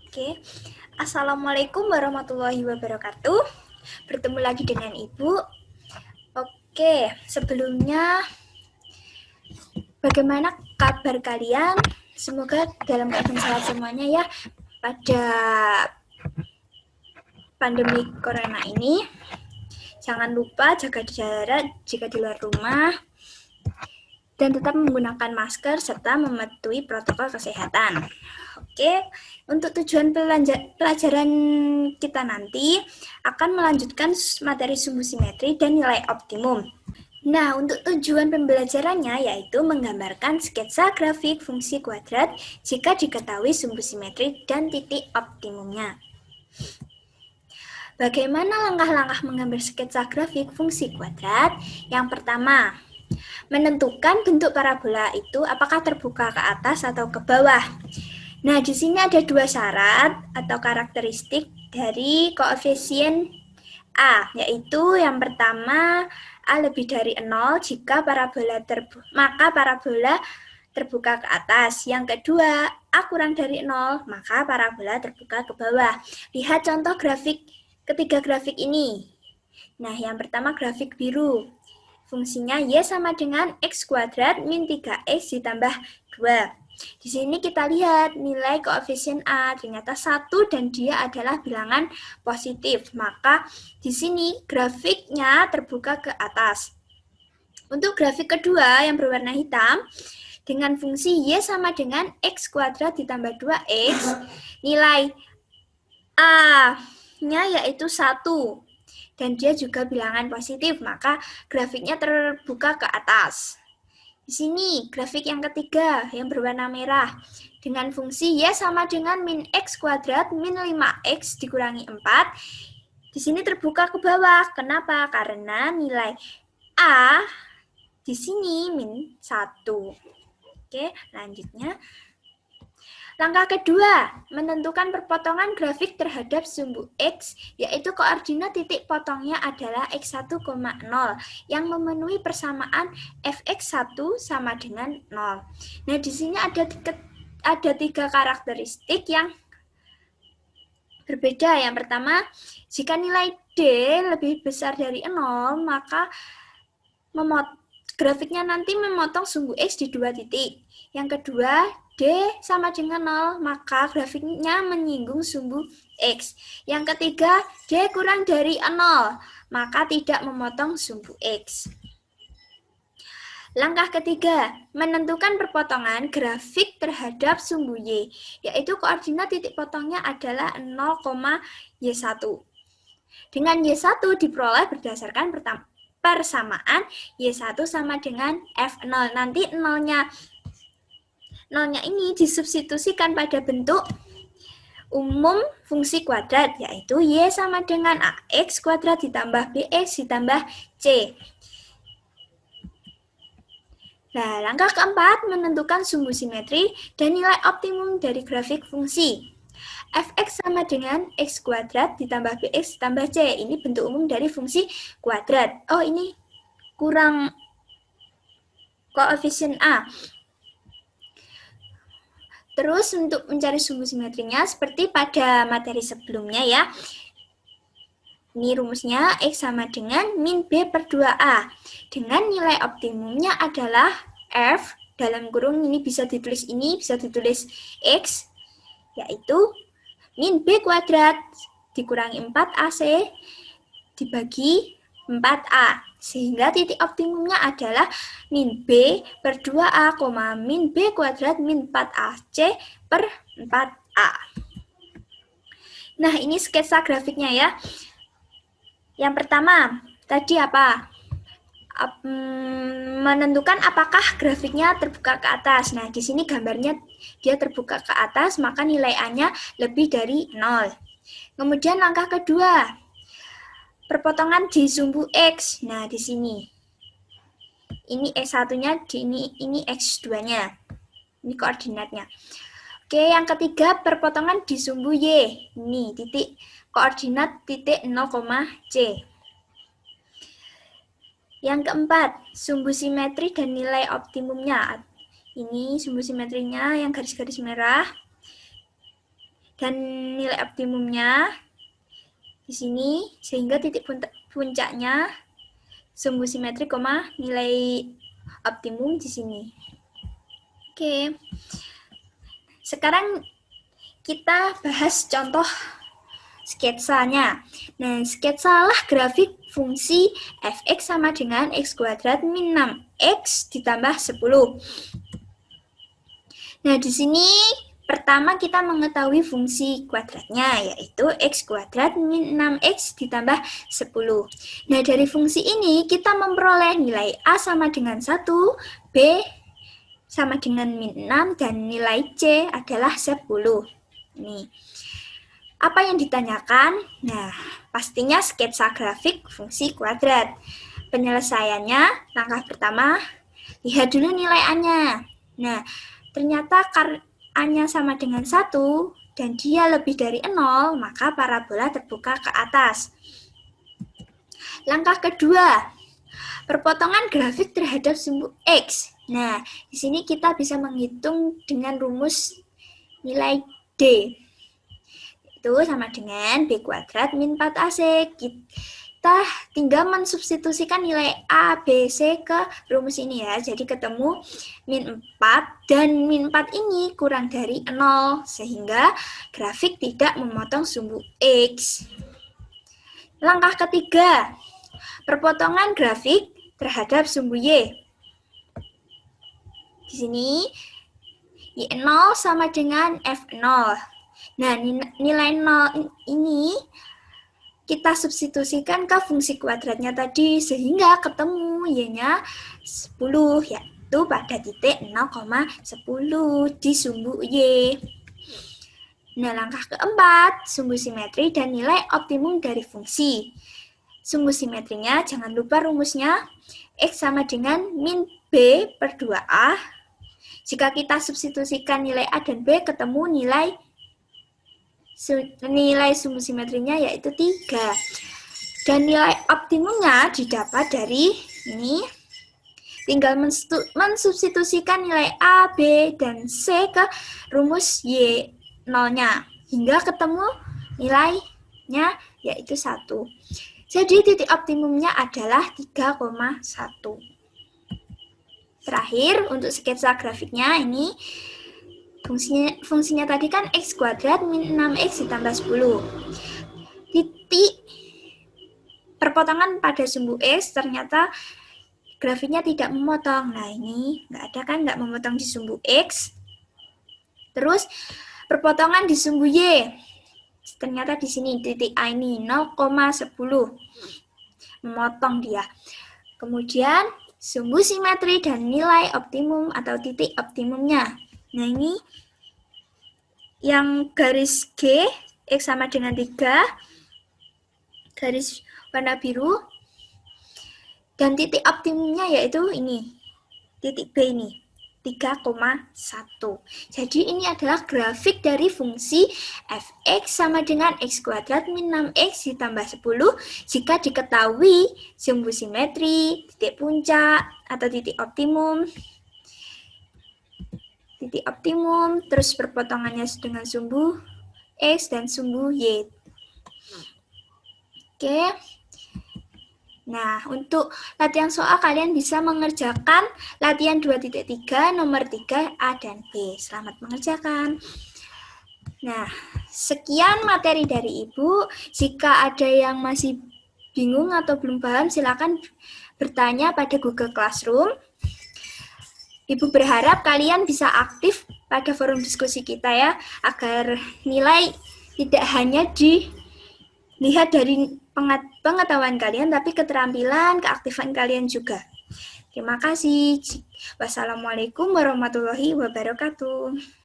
Oke, Assalamualaikum warahmatullahi wabarakatuh. Bertemu lagi dengan Ibu. Oke, sebelumnya bagaimana kabar kalian? Semoga dalam keadaan sehat semuanya ya pada pandemi corona ini. Jangan lupa jaga jarak jika di luar rumah dan tetap menggunakan masker serta mematuhi protokol kesehatan. Oke, untuk tujuan pelajaran kita nanti akan melanjutkan materi sumbu simetri dan nilai optimum. Nah, untuk tujuan pembelajarannya yaitu menggambarkan sketsa grafik fungsi kuadrat jika diketahui sumbu simetri dan titik optimumnya. Bagaimana langkah-langkah menggambar sketsa grafik fungsi kuadrat? Yang pertama, menentukan bentuk parabola itu apakah terbuka ke atas atau ke bawah. Nah, di sini ada dua syarat atau karakteristik dari koefisien A, yaitu yang pertama A lebih dari 0 jika maka parabola terbuka ke atas. Yang kedua, A kurang dari 0, maka parabola terbuka ke bawah. Lihat contoh ketiga grafik ini. Nah, yang pertama grafik biru. Fungsinya Y sama dengan X kuadrat min 3X ditambah 2. Di sini kita lihat nilai koefisien A ternyata 1 dan dia adalah bilangan positif. Maka di sini grafiknya terbuka ke atas. Untuk grafik kedua yang berwarna hitam, dengan fungsi Y sama dengan X kuadrat ditambah 2X, nilai A-nya yaitu 1. Dan dia juga bilangan positif, maka grafiknya terbuka ke atas. Di sini grafik yang ketiga yang berwarna merah dengan fungsi Y sama dengan min X kuadrat min 5X dikurangi 4. Di sini terbuka ke bawah. Kenapa? Karena nilai A di sini min 1. Oke, lanjutnya. Langkah kedua, menentukan perpotongan grafik terhadap sumbu X, yaitu koordinat titik potongnya adalah X1, 0, yang memenuhi persamaan Fx1 sama dengan 0. Nah, di sini ada tiga karakteristik yang berbeda. Yang pertama, jika nilai D lebih besar dari 0, maka grafiknya nanti memotong sumbu X di dua titik. Yang kedua, D sama dengan 0, maka grafiknya menyinggung sumbu X. Yang ketiga, D kurang dari 0, maka tidak memotong sumbu X. Langkah ketiga, menentukan perpotongan grafik terhadap sumbu Y, yaitu koordinat titik potongnya adalah 0,Y1. Dengan Y1 diperoleh berdasarkan persamaan Y1 sama dengan F0. Nanti nolnya ini disubstitusikan pada bentuk umum fungsi kuadrat, yaitu Y sama dengan AX kuadrat ditambah BX ditambah C. Nah, langkah keempat, menentukan sumbu simetri dan nilai optimum dari grafik fungsi. Fx sama dengan X kuadrat ditambah Bx ditambah C. Ini bentuk umum dari fungsi kuadrat. Oh, ini kurang koefisien A. Terus untuk mencari sumbu simetrinya seperti pada materi sebelumnya ya. Ini rumusnya X sama dengan min B per 2A. Dengan nilai optimumnya adalah F, dalam kurung ini bisa ditulis X, yaitu min B kuadrat dikurangi 4AC dibagi 4A. Sehingga titik optimumnya adalah min B per 2A, min B kuadrat min 4AC per 4A. Nah, ini sketsa grafiknya ya. Yang pertama, tadi apa? Menentukan apakah grafiknya terbuka ke atas. Nah, di sini gambarnya dia terbuka ke atas, maka nilai A-nya lebih dari 0. Kemudian langkah kedua, perpotongan di sumbu X. Nah, di sini. Ini X1-nya, ini X2-nya. Ini koordinatnya. Oke, yang ketiga, perpotongan di sumbu Y. Ini titik koordinat titik 0, C. Yang keempat, sumbu simetri dan nilai optimumnya. Ini sumbu simetrinya yang garis-garis merah. dan nilai optimumnya di sini, sehingga titik puncaknya sumbu simetri, nilai optimum di sini. Oke. Sekarang kita bahas contoh sketsanya. Nah, sketsalah grafik fungsi f(x) sama dengan x kuadrat min 6x ditambah 10. Nah, di sini pertama kita mengetahui fungsi kuadratnya, yaitu x kuadrat min 6x ditambah 10. Nah, dari fungsi ini kita memperoleh nilai a sama dengan 1, b sama dengan min 6, dan nilai c adalah 10. Nih. Apa yang ditanyakan? Nah, pastinya sketsa grafik fungsi kuadrat. Penyelesaiannya, langkah pertama, lihat dulu nilai A-nya. Nah, ternyata A-nya sama dengan 1, dan dia lebih dari 0, maka parabola terbuka ke atas. Langkah kedua, perpotongan grafik terhadap sumbu X. Nah, di sini kita bisa menghitung dengan rumus nilai D. Itu sama dengan B kuadrat min 4AC. Kita tinggal mensubstitusikan nilai A, B, C ke rumus ini ya. Jadi ketemu min 4, dan min 4 ini kurang dari 0, sehingga grafik tidak memotong sumbu X. Langkah ketiga, perpotongan grafik terhadap sumbu Y. Di sini, Y0 sama dengan F0. Nah, nilai 0 ini kita substitusikan ke fungsi kuadratnya tadi, sehingga ketemu Y-nya 10, yaitu pada titik 0,10 di sumbu Y. Nah, langkah keempat, sumbu simetri dan nilai optimum dari fungsi. Sumbu simetrinya, jangan lupa rumusnya, X sama dengan min B per 2A. Jika kita substitusikan nilai A dan B, ketemu nilai sumbu simetrinya yaitu 3. Dan nilai optimumnya didapat dari ini. Tinggal mensubstitusikan nilai A, B, dan C ke rumus Y0-nya. Hingga ketemu nilainya yaitu 1. Jadi titik optimumnya adalah 3,1. Terakhir, untuk sketsa grafiknya ini, Fungsinya tadi kan x kuadrat min 6x ditambah 10. Titik perpotongan pada sumbu x ternyata grafiknya tidak memotong. Nah, ini nggak ada kan, nggak memotong di sumbu x. Terus perpotongan di sumbu y. Ternyata di sini titik A ini 0,10. Memotong dia. Kemudian sumbu simetri dan nilai optimum atau titik optimumnya. Nah, ini yang garis G, X sama dengan 3, garis warna biru, dan titik optimumnya yaitu ini, titik B ini, 3,1. Jadi ini adalah grafik dari fungsi f(x) sama dengan x kuadrat min 6x ditambah 10 jika diketahui sumbu simetri, titik puncak, atau titik optimum, terus perpotongannya dengan sumbu X dan sumbu Y. Oke. Nah, untuk latihan soal kalian bisa mengerjakan latihan 2.3 nomor 3 A dan B. Selamat mengerjakan. Nah, sekian materi dari Ibu. Jika ada yang masih bingung atau belum paham, silakan bertanya pada Google Classroom. Ibu berharap kalian bisa aktif pada forum diskusi kita ya, agar nilai tidak hanya dilihat dari pengetahuan kalian, tapi keterampilan, keaktifan kalian juga. Terima kasih. Wassalamualaikum warahmatullahi wabarakatuh.